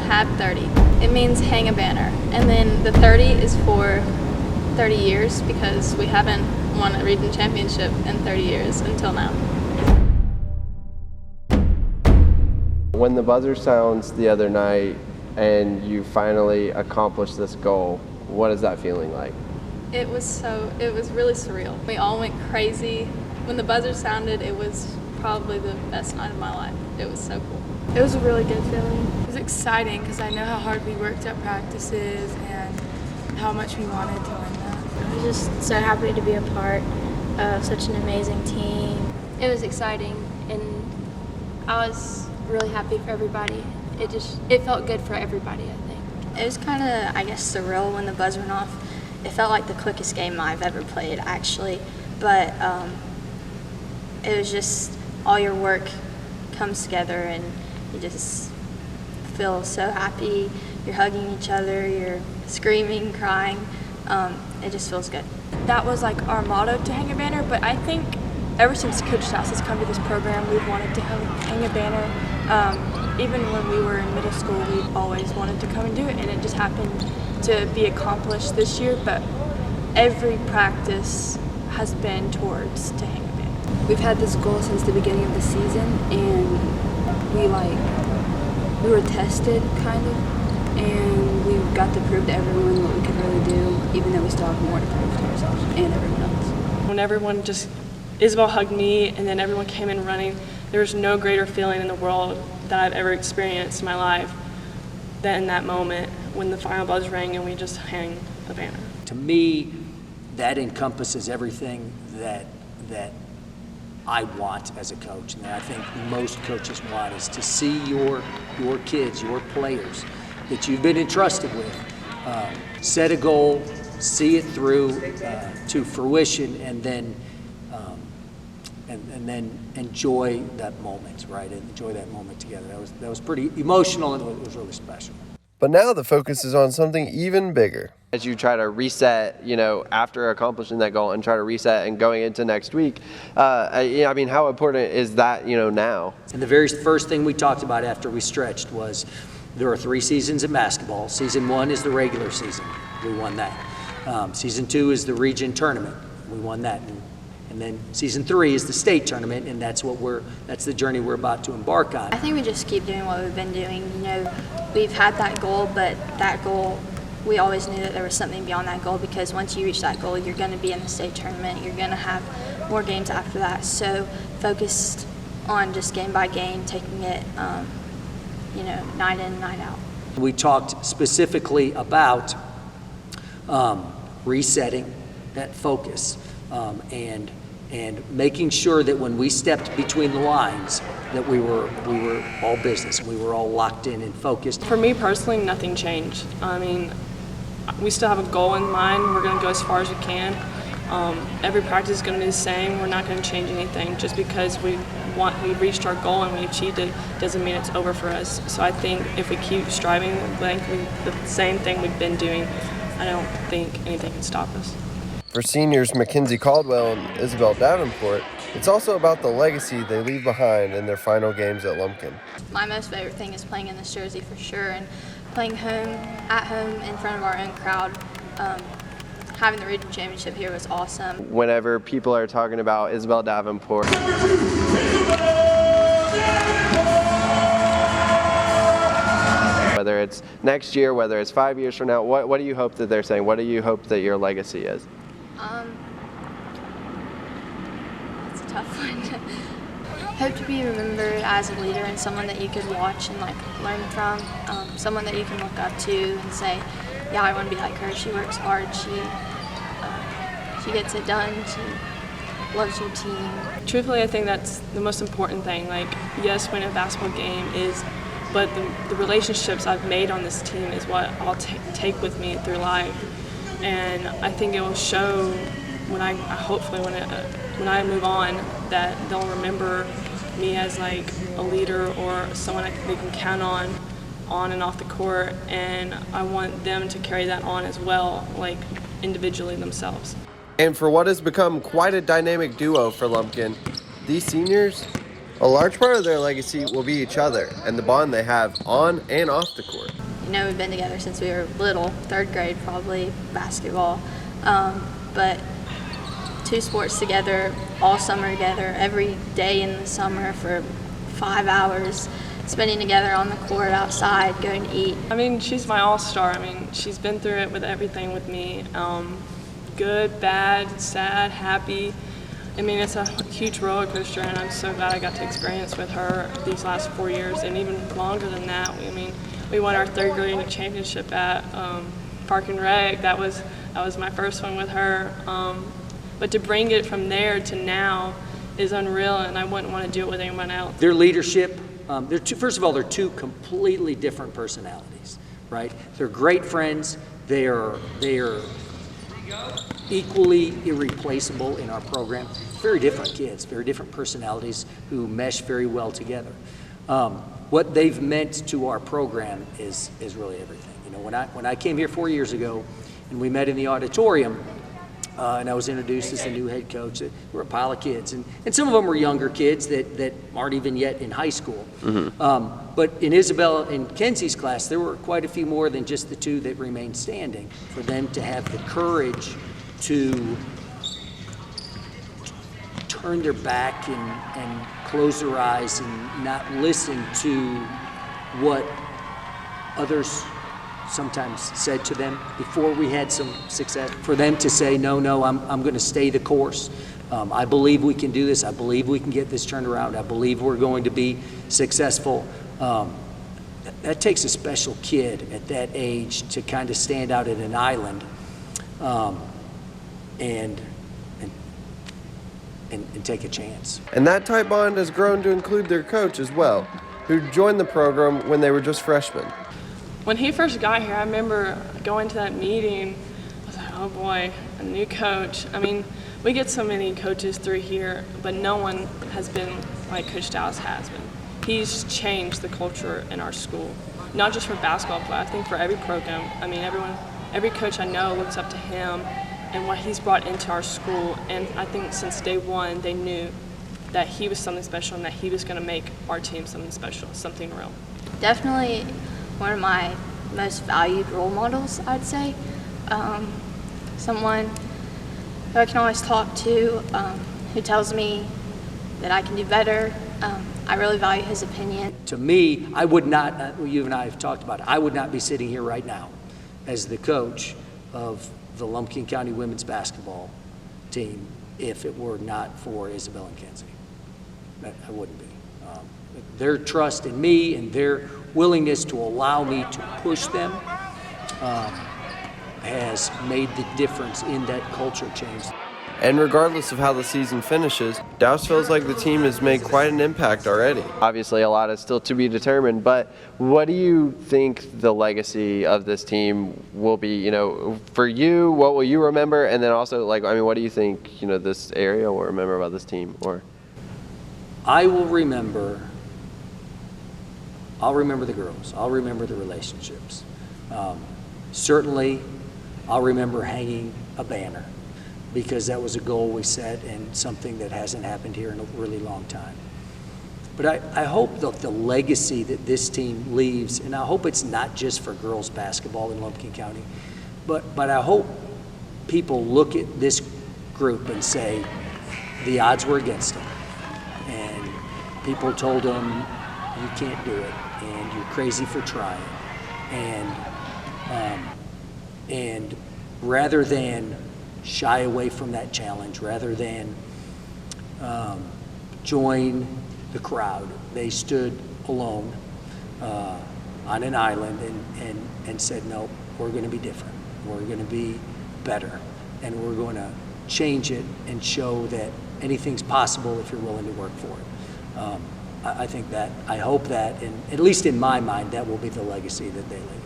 HAB 30. It means hang a banner. And then the 30 is for 30 years because we haven't won a region championship in 30 years until now. When the buzzer sounds the other night and you finally accomplished this goal, what is that feeling like? It was really surreal. We all went crazy. When the buzzer sounded, it was probably the best night of my life. It was so cool. It was a really good feeling. It was exciting because I know how hard we worked at practices and how much we wanted to win that. I was just so happy to be a part of such an amazing team. It was exciting, and I was really happy for everybody. It felt good for everybody, I think. It was kind of, I guess, surreal when the buzzer went off. It felt like the quickest game I've ever played, actually. But it was just all your work comes together, and you just feel so happy. You're hugging each other, you're screaming, crying. It just feels good. That was like our motto to hang a banner, but I think ever since Coach Strauss has come to this program, we've wanted to hang a banner. Even when we were in middle school, we always wanted to come and do it, and it just happened to be accomplished this year, but every practice has been towards to hang a banner. We've had this goal since the beginning of the season, and we were tested, kind of, and we got to prove to everyone what we could really do, even though we still have more to prove to ourselves and everyone else. When Isabel hugged me and then everyone came in running, there was no greater feeling in the world that I've ever experienced in my life than that moment when the final buzz rang and we just hang a banner. To me, that encompasses everything that I want as a coach, and that I think most coaches want, is to see your kids, your players that you've been entrusted with, set a goal, see it through to fruition, and then enjoy that moment, right? Enjoy that moment together. That was pretty emotional, and it was really special. But now the focus is on something even bigger. As you try to reset, after accomplishing that goal and try to reset and going into next week, how important is that, now? And the very first thing we talked about after we stretched was there are 3 seasons in basketball. Season 1 is the regular season. We won that. Season 2 is the region tournament. We won that. And then season 3 is the state tournament, and that's the journey we're about to embark on. I think we just keep doing what we've been doing. We've had that goal, but that goal, we always knew that there was something beyond that goal, because once you reach that goal, you're going to be in the state tournament. You're going to have more games after that. So focused on just game by game, taking it, night in, night out. We talked specifically about resetting that focus and making sure that when we stepped between the lines, that we were all business, we were all locked in and focused. For me personally, nothing changed. We still have a goal in mind. We're going to go as far as we can. Every practice is going to be the same. We're not going to change anything. Just because we reached our goal and we achieved it doesn't mean it's over for us. So I think if we keep striving the same thing we've been doing, I don't think anything can stop us. For seniors Mackenzie Caldwell and Isabel Davenport, it's also about the legacy they leave behind in their final games at Lumpkin. My most favorite thing is playing in this jersey for sure, and playing at home in front of our own crowd. Having the region championship here was awesome. Whenever people are talking about Isabel Davenport, whether it's next year, whether it's 5 years from now, what do you hope that they're saying? What do you hope that your legacy is? That's a tough one. Hope to be remembered as a leader and someone that you could watch and learn from, someone that you can look up to and say, yeah, I want to be like her. She works hard. She gets it done. She loves your team. Truthfully, I think that's the most important thing. Yes, winning a basketball game is, but the relationships I've made on this team is what I'll take with me through life. And I think it will show when I move on, that they'll remember me as a leader or someone they can count on and off the court. And I want them to carry that on as well, individually themselves. And for what has become quite a dynamic duo for Lumpkin, these seniors, A large part of their legacy will be each other and the bond they have on and off the court. You know, we've been together since we were little, 3rd grade probably, basketball. But 2 sports together, all summer together, every day in the summer for 5 hours, spending together on the court, outside, going to eat. I mean, she's my all-star. I mean, she's been through it with everything with me. Good, bad, sad, happy. I mean, it's a huge roller coaster, and I'm so glad I got to experience with her these last 4 years, and even longer than that. I mean, we won our 3rd grade championship at Park and Rec. That was my first one with her. But to bring it from there to now is unreal, and I wouldn't want to do it with anyone else. Their leadership, first of all, they're 2 completely different personalities, right? They're great friends. They are equally irreplaceable in our program. Very different kids, very different personalities who mesh very well together. What they've meant to our program is really everything. You know, when I came here 4 years ago and we met in the auditorium, and I was introduced as the new head coach, we're a pile of kids, and some of them were younger kids that aren't even yet in high school. Mm-hmm. But in Isabel and Kenzie's class, there were quite a few more than just the 2 that remained standing. For them to have the courage to turn their back and close their eyes and not listen to what others sometimes said to them before we had some success. For them to say, no, I'm going to stay the course. I believe we can do this. I believe we can get this turned around. I believe we're going to be successful. That takes a special kid at that age to kind of stand out at an island and take a chance. And that tight bond has grown to include their coach as well, who joined the program when they were just freshmen. When he first got here, I remember going to that meeting. I was like, oh boy, a new coach. I mean, we get so many coaches through here, but no one has been like Coach Dallas has been. He's changed the culture in our school, not just for basketball, but I think for every program. I mean, every coach I know looks up to him and what he's brought into our school. And I think since day one, they knew that he was something special and that he was going to make our team something special, something real. Definitely one of my most valued role models, I'd say. Someone who I can always talk to, who tells me that I can do better. I really value his opinion. To me, I would not, you and I have talked about it, I would not be sitting here right now as the coach of the Lumpkin County women's basketball team if it were not for Isabel and Kenzie. I wouldn't be. Their trust in me and their willingness to allow me to push them has made the difference in that culture change. And regardless of how the season finishes, Douse feels like the team has made quite an impact already. Obviously, a lot is still to be determined, but what do you think the legacy of this team will be? You know, for you, what will you remember? And then also, like, I mean, what do you think, you know, this area will remember about this team? Or I will remember. I'll remember the girls. I'll remember the relationships. Certainly, I'll remember hanging a banner, because that was a goal we set and something that hasn't happened here in a really long time. But I hope that the legacy that this team leaves, and I hope it's not just for girls basketball in Lumpkin County, but I hope people look at this group and say the odds were against them. And people told them, you can't do it, and you're crazy for trying. And rather than shy away from that challenge, rather than join the crowd, they stood alone on an island and said, no, we're going to be different. We're going to be better. And we're going to change it and show that anything's possible if you're willing to work for it. I think that, I hope that, and at least in my mind, that will be the legacy that they leave.